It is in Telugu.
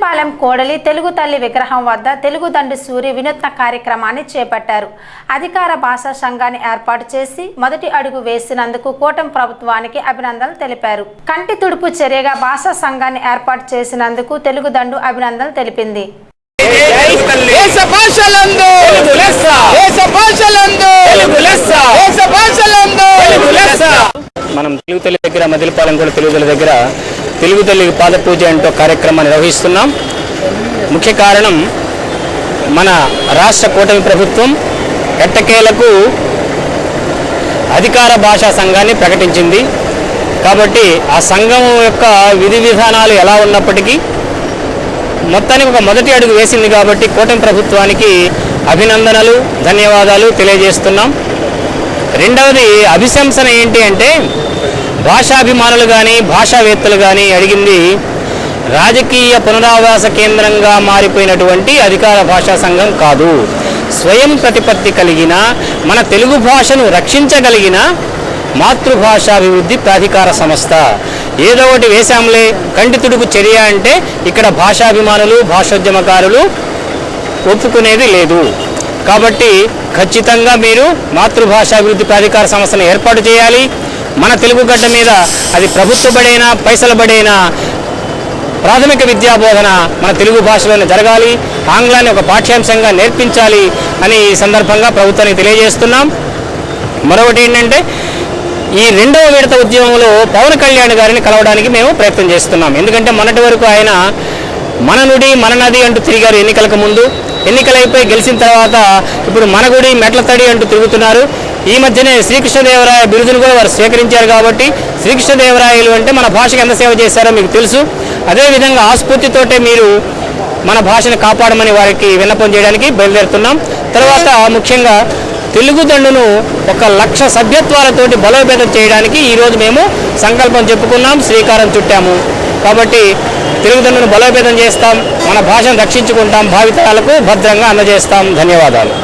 మదిలిపాలెం కోడలి తెలుగు తల్లి విగ్రహం వద్ద తెలుగు దండు సూరి వినూత్న కార్యక్రమాన్ని చేపట్టారు. అధికార భాషా సంఘాన్ని ఏర్పాటు చేసి మొదటి అడుగు వేసినందుకు కూటమి ప్రభుత్వానికి అభినందనలు తెలిపారు. కంటి తుడుపు చర్యగా భాషా సంఘాన్ని ఏర్పాటు చేసినందుకు తెలుగు దండు అభినందనలు తెలిపింది. మనం తెలుగు తల్లి దగ్గర మదిలిపాలెం కూడా తెలుగు తల్లి దగ్గర తెలుగు తల్లి పాద పూజ అంటూ కార్యక్రమాన్ని నిర్వహిస్తున్నాం. ముఖ్య కారణం మన రాష్ట్ర కూటమి ప్రభుత్వం ఎట్టకేలకు అధికార భాషా సంఘాన్ని ప్రకటించింది. కాబట్టి ఆ సంఘం యొక్క విధి విధానాలు ఎలా ఉన్నప్పటికీ మొత్తానికి ఒక మొదటి అడుగు వేసింది. కాబట్టి కూటమి ప్రభుత్వానికి అభినందనలు, ధన్యవాదాలు తెలియజేస్తున్నాం. రెండవది అభిశంసన ఏంటి అంటే భాషాభిమానులు కానీ భాషావేత్తలు కానీ అడిగింది రాజకీయ పునరావాస కేంద్రంగా మారిపోయినటువంటి అధికార భాషా సంఘం కాదు. స్వయం ప్రతిపత్తి కలిగిన మన తెలుగు భాషను రక్షించగలిగిన మాతృభాషాభివృద్ధి ప్రాధికార సంస్థ. ఏదో ఒకటి వేశాంలే కంటి తుడుపు చర్య అంటే ఇక్కడ భాషాభిమానులు భాషోద్యమకారులు ఒప్పుకునేది లేదు. కాబట్టి ఖచ్చితంగా మీరు మాతృభాషాభివృద్ధి ప్రాధికార సంస్థను ఏర్పాటు చేయాలి. మన తెలుగు గడ్డ మీద అది ప్రభుత్వ బడైనా పైసల బడైనా ప్రాథమిక విద్యాబోధన మన తెలుగు భాషలోనే జరగాలి. ఆంగ్లాన్ని ఒక పాఠ్యాంశంగా నేర్పించాలి అని ఈ సందర్భంగా ప్రభుత్వానికి తెలియజేస్తున్నాం. మరొకటి ఏంటంటే ఈ రెండవ విడత ఉద్యమంలో పవన్ కళ్యాణ్ గారిని కలవడానికి మేము ప్రయత్నం చేస్తున్నాం. ఎందుకంటే మొన్నటి వరకు ఆయన మన నుడి మన నది అంటూ తిరిగారు ఎన్నికలకు ముందు. ఎన్నికలైపోయి గెలిచిన తర్వాత ఇప్పుడు మన గుడి మెట్ల తడి అంటూ తిరుగుతున్నారు. ఈ మధ్యనే శ్రీకృష్ణదేవరాయ బిరుదును కూడా వారు స్వీకరించారు. కాబట్టి శ్రీకృష్ణదేవరాయలు అంటే మన భాషకు ఎంత సేవ చేశారో మీకు తెలుసు. అదేవిధంగా ఆస్ఫూర్తితోటే మీరు మన భాషను కాపాడమని వారికి విన్నపం చేయడానికి బయలుదేరుతున్నాం. తర్వాత ముఖ్యంగా తెలుగు దండును 1,00,000 సభ్యత్వాలతోటి బలోపేతం చేయడానికి ఈరోజు మేము సంకల్పం చెప్పుకున్నాం, శ్రీకారం చుట్టాము. కాబట్టి తెలుగు దండును బలోపేతం చేస్తాం, మన భాషను రక్షించుకుంటాం, భావితరాలకు భద్రంగా అందజేస్తాం. ధన్యవాదాలు.